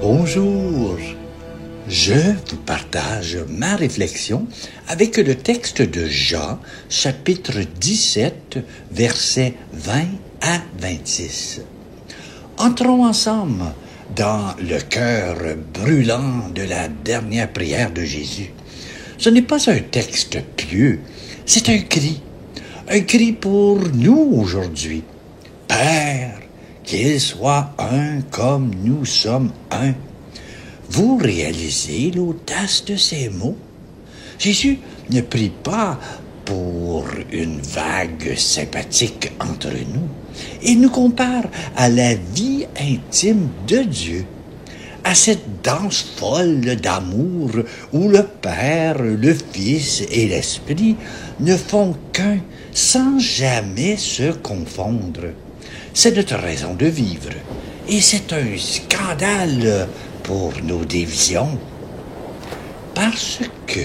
Bonjour, je vous partage ma réflexion avec le texte de Jean, chapitre 17, versets 20 à 26. Entrons ensemble dans le cœur brûlant de la dernière prière de Jésus. Ce n'est pas un texte pieux, c'est un cri pour nous aujourd'hui. Père, qu'il soit un comme nous sommes un. Vous réalisez l'audace de ces mots? Jésus ne prie pas pour une vague sympathique entre nous. Il nous compare à la vie intime de Dieu, à cette danse folle d'amour où le Père, le Fils et l'Esprit ne font qu'un sans jamais se confondre. C'est notre raison de vivre et c'est un scandale pour nos divisions. Parce que,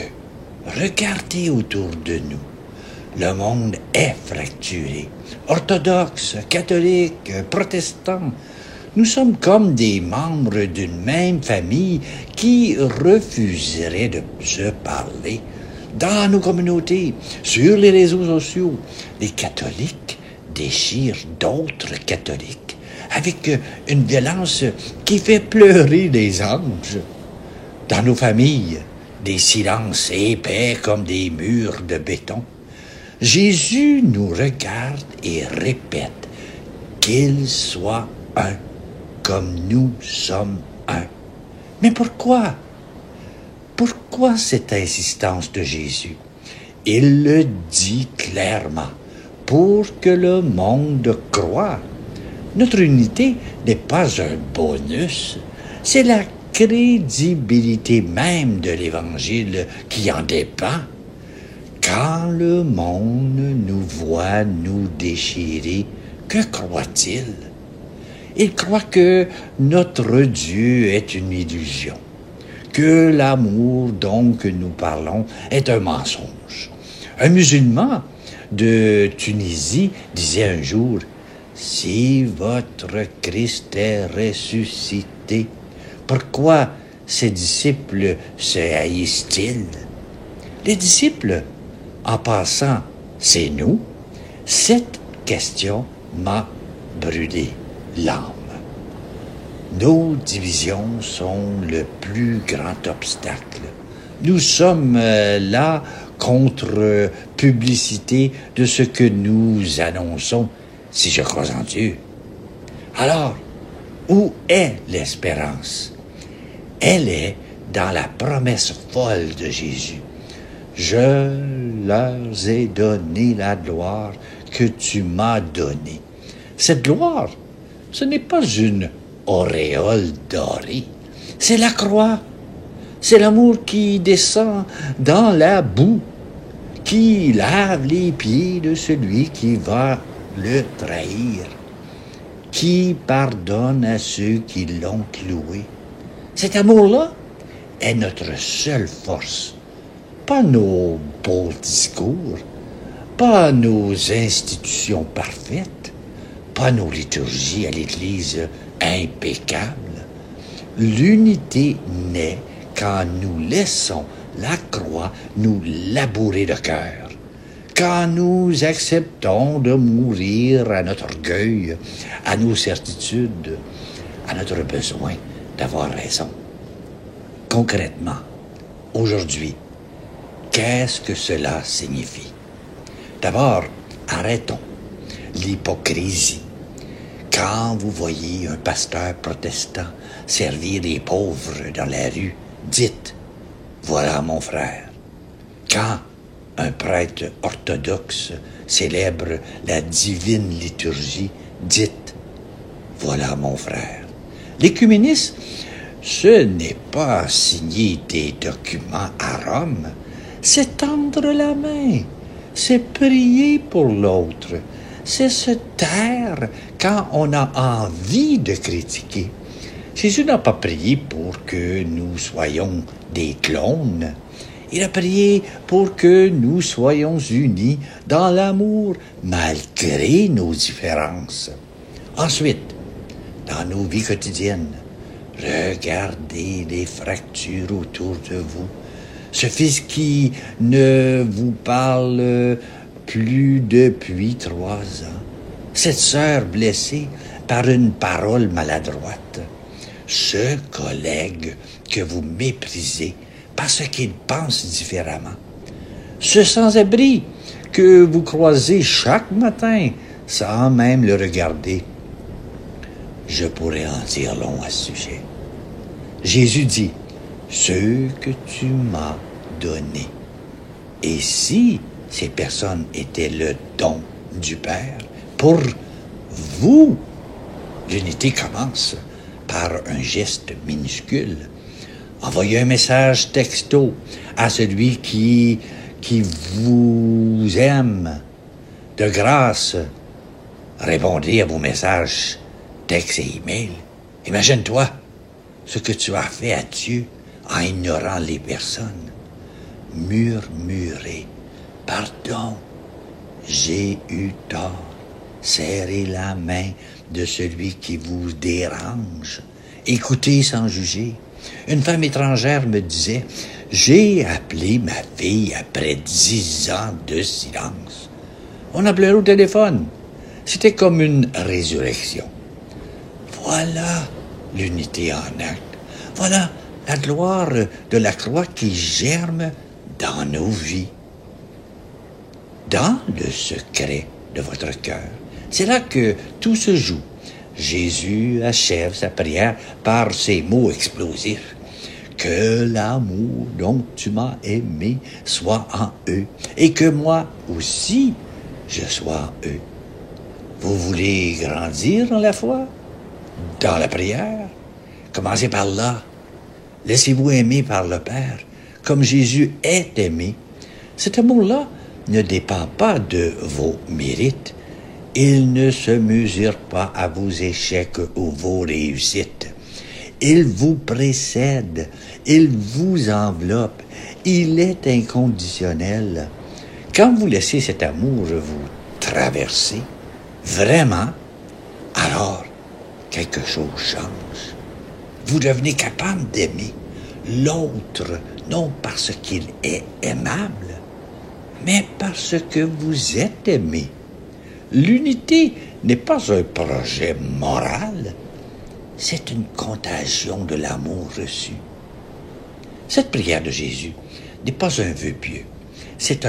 regardez autour de nous, le monde est fracturé. Orthodoxes, catholiques, protestants, nous sommes comme des membres d'une même famille qui refuseraient de se parler. Dans nos communautés, sur les réseaux sociaux, les catholiques déchirent d'autres catholiques avec une violence qui fait pleurer les anges. Dans nos familles, des silences épais comme des murs de béton. Jésus nous regarde et répète qu'il soit un, comme nous sommes un. Mais pourquoi? Pourquoi cette insistance de Jésus? Il le dit clairement, pour que le monde croie. Notre unité n'est pas un bonus, c'est la crédibilité même de l'Évangile qui en dépend. Quand le monde nous voit nous déchirer, que croit-il? Il croit que notre Dieu est une illusion, que l'amour dont nous parlons est un mensonge. Un musulman de Tunisie disait un jour: « Si votre Christ est ressuscité, pourquoi ses disciples se haïssent-ils? » Les disciples, en passant, c'est nous. Cette question m'a brûlé l'âme. Nos divisions sont le plus grand obstacle. Nous sommes là contre publicité de ce que nous annonçons, si je crois en Dieu. Alors, où est l'espérance? Elle est dans la promesse folle de Jésus. Je leur ai donné la gloire que tu m'as donnée. Cette gloire, ce n'est pas une auréole dorée, c'est la croix. C'est l'amour qui descend dans la boue, qui lave les pieds de celui qui va le trahir, qui pardonne à ceux qui l'ont cloué. Cet amour-là est notre seule force, pas nos beaux discours, pas nos institutions parfaites, pas nos liturgies à l'Église impeccables. L'unité naît quand nous laissons la croix nous labourer le cœur, quand nous acceptons de mourir à notre orgueil, à nos certitudes, à notre besoin d'avoir raison. Concrètement, aujourd'hui, qu'est-ce que cela signifie? D'abord, arrêtons l'hypocrisie. Quand vous voyez un pasteur protestant servir les pauvres dans la rue, dites « Voilà mon frère ». Quand un prêtre orthodoxe célèbre la divine liturgie, dites « Voilà mon frère ». L'écuménisme, ce n'est pas signer des documents à Rome, c'est tendre la main, c'est prier pour l'autre, c'est se taire quand on a envie de critiquer. Jésus n'a pas prié pour que nous soyons des clones. Il a prié pour que nous soyons unis dans l'amour malgré nos différences. Ensuite, dans nos vies quotidiennes, Regardez les fractures autour de vous. Ce fils qui ne vous parle plus depuis 3 ans. Cette sœur blessée par une parole maladroite. Ce collègue que vous méprisez parce qu'il pense différemment. Ce sans-abri que vous croisez chaque matin sans même le regarder. Je pourrais en dire long à ce sujet. Jésus dit, « Ce que tu m'as donné. » Et si ces personnes étaient le don du Père, pour vous, l'unité commence par un geste minuscule. Envoyez un message texto à celui qui vous aime. De grâce, répondez à vos messages textes et emails. Imagine-toi ce que tu as fait à Dieu en ignorant les personnes. Murmurez, pardon, j'ai eu tort. Serrez la main de celui qui vous dérange. Écoutez sans juger. Une femme étrangère me disait, « J'ai appelé ma fille après 10 ans de silence. » On a pleuré au téléphone. C'était comme une résurrection. Voilà l'unité en acte. Voilà la gloire de la croix qui germe dans nos vies. Dans le secret de votre cœur. C'est là que tout se joue. Jésus achève sa prière par ces mots explosifs. Que l'amour dont tu m'as aimé soit en eux et que moi aussi je sois en eux. Vous voulez grandir dans la foi? Dans la prière? Commencez par là. Laissez-vous aimer par le Père, comme Jésus est aimé. Cet amour-là ne dépend pas de vos mérites. Il ne se mesure pas à vos échecs ou vos réussites. Il vous précède, il vous enveloppe, il est inconditionnel. Quand vous laissez cet amour vous traverser, vraiment, alors quelque chose change. Vous devenez capable d'aimer l'autre, non parce qu'il est aimable, mais parce que vous êtes aimé. L'unité n'est pas un projet moral, c'est une contagion de l'amour reçu. Cette prière de Jésus n'est pas un vœu pieux, c'est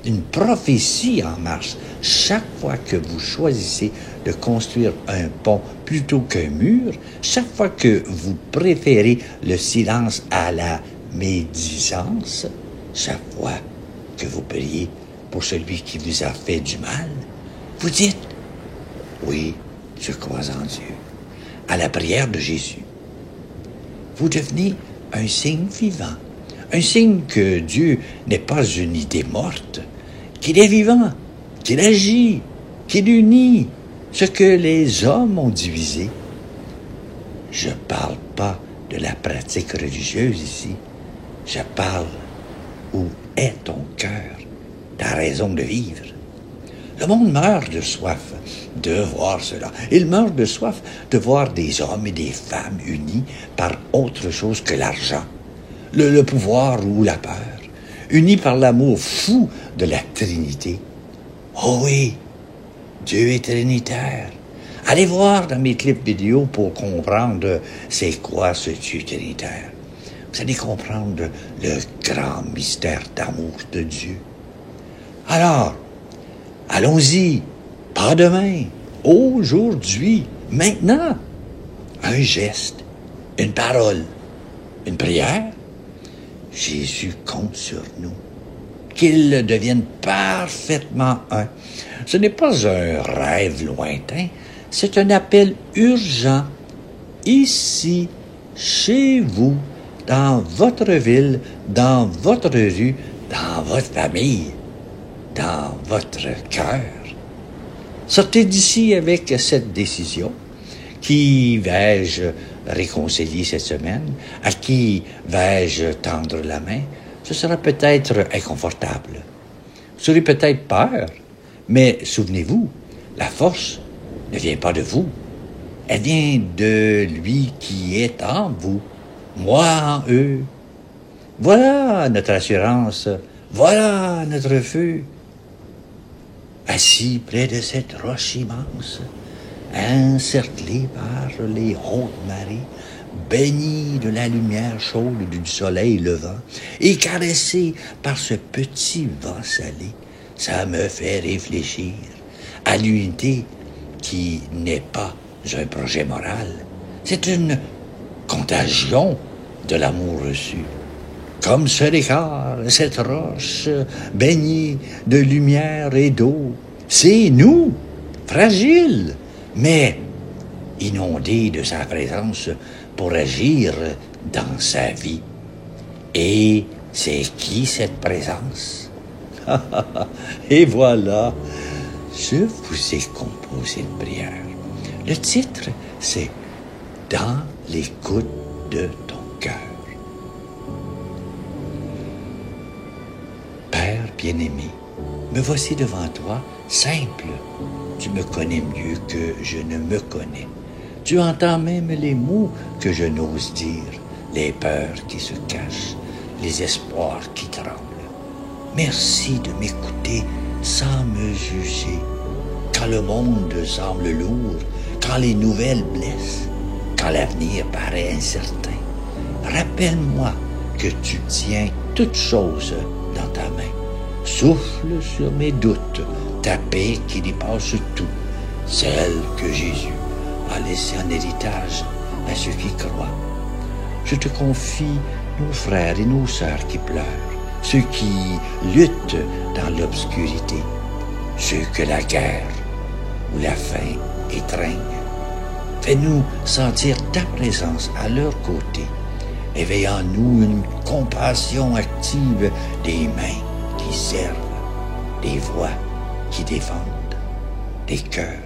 une prophétie en marche. Chaque fois que vous choisissez de construire un pont plutôt qu'un mur, chaque fois que vous préférez le silence à la médisance, chaque fois que vous priez pour celui qui vous a fait du mal, vous dites, oui, je crois en Dieu, à la prière de Jésus. Vous devenez un signe vivant, un signe que Dieu n'est pas une idée morte, qu'il est vivant, qu'il agit, qu'il unit ce que les hommes ont divisé. Je ne parle pas de la pratique religieuse ici, je parle où est ton cœur, ta raison de vivre. Le monde meurt de soif de voir cela. Il meurt de soif de voir des hommes et des femmes unis par autre chose que l'argent, le pouvoir ou la peur, unis par l'amour fou de la Trinité. Oh oui, Dieu est trinitaire. Allez voir dans mes clips vidéo pour comprendre c'est quoi ce Dieu trinitaire. Vous allez comprendre le grand mystère d'amour de Dieu. Alors, allons-y, pas demain, aujourd'hui, maintenant. Un geste, une parole, une prière. Jésus compte sur nous. Qu'ils deviennent parfaitement un. Ce n'est pas un rêve lointain, c'est un appel urgent, ici, chez vous, dans votre ville, dans votre rue, dans votre famille, dans votre cœur. Sortez d'ici avec cette décision. Qui vais-je réconcilier cette semaine? À qui vais-je tendre la main? Ce sera peut-être inconfortable. Vous aurez peut-être peur, mais souvenez-vous, la force ne vient pas de vous, Elle vient de lui qui est en vous, moi en eux. Voilà notre assurance, voilà notre feu. Assis près de cette roche immense, encerclé par les hautes marées, baigné de la lumière chaude du soleil levant et caressé par ce petit vent salé, ça me fait réfléchir à l'unité qui n'est pas un projet moral. C'est une contagion de l'amour reçu. Comme ce décor, cette roche baignée de lumière et d'eau, c'est nous, fragiles, mais inondés de sa présence pour agir dans sa vie. Et c'est qui cette présence? Et voilà, je vous ai composé une prière. Le titre, c'est « Dans l'écoute de ton cœur ». Père bien-aimé, me voici devant toi, simple. Tu me connais mieux que je ne me connais. Tu entends même les mots que je n'ose dire, les peurs qui se cachent, les espoirs qui tremblent. Merci de m'écouter sans me juger. Quand le monde semble lourd, quand les nouvelles blessent, quand l'avenir paraît incertain, rappelle-moi que tu tiens toutes choses dans ta main. Souffle sur mes doutes, ta paix qui dépasse tout, celle que Jésus a laissée en héritage à ceux qui croient. Je te confie nos frères et nos sœurs qui pleurent, ceux qui luttent dans l'obscurité, ceux que la guerre ou la faim étreignent. Fais-nous sentir ta présence à leur côté. Éveille en nous une compassion active, des mains qui servent, des voix qui défendent, des cœurs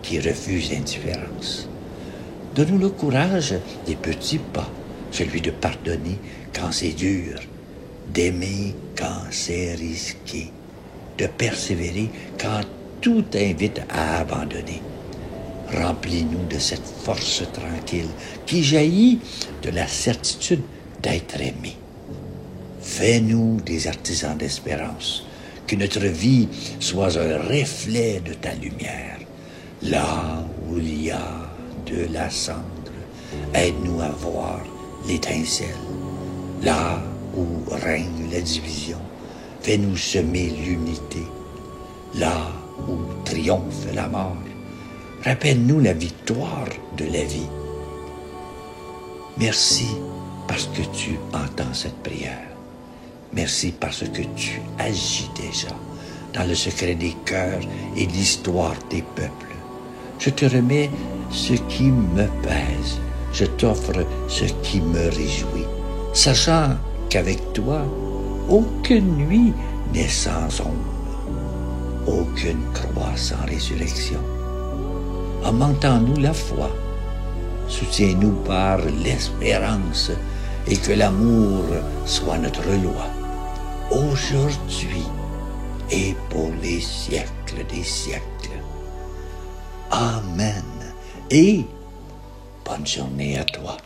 qui refusent l'indifférence. Donne-nous le courage des petits pas, celui de pardonner quand c'est dur, d'aimer quand c'est risqué, de persévérer quand tout invite à abandonner. Remplis-nous de cette force tranquille qui jaillit de la certitude d'être aimé. Fais-nous des artisans d'espérance, que notre vie soit un reflet de ta lumière. Là où il y a de la cendre, aide-nous à voir l'étincelle. Là où règne la division, fais-nous semer l'unité. Là où triomphe la mort, rappelle-nous la victoire de la vie. Merci parce que tu entends cette prière. Merci parce que tu agis déjà dans le secret des cœurs et l'histoire des peuples. Je te remets ce qui me pèse. Je t'offre ce qui me réjouit, sachant qu'avec toi, aucune nuit n'est sans ombre, aucune croix sans résurrection. Augmente-nous la foi, soutiens-nous par l'espérance et que l'amour soit notre loi, aujourd'hui et pour les siècles des siècles. Amen. Et bonne journée à toi.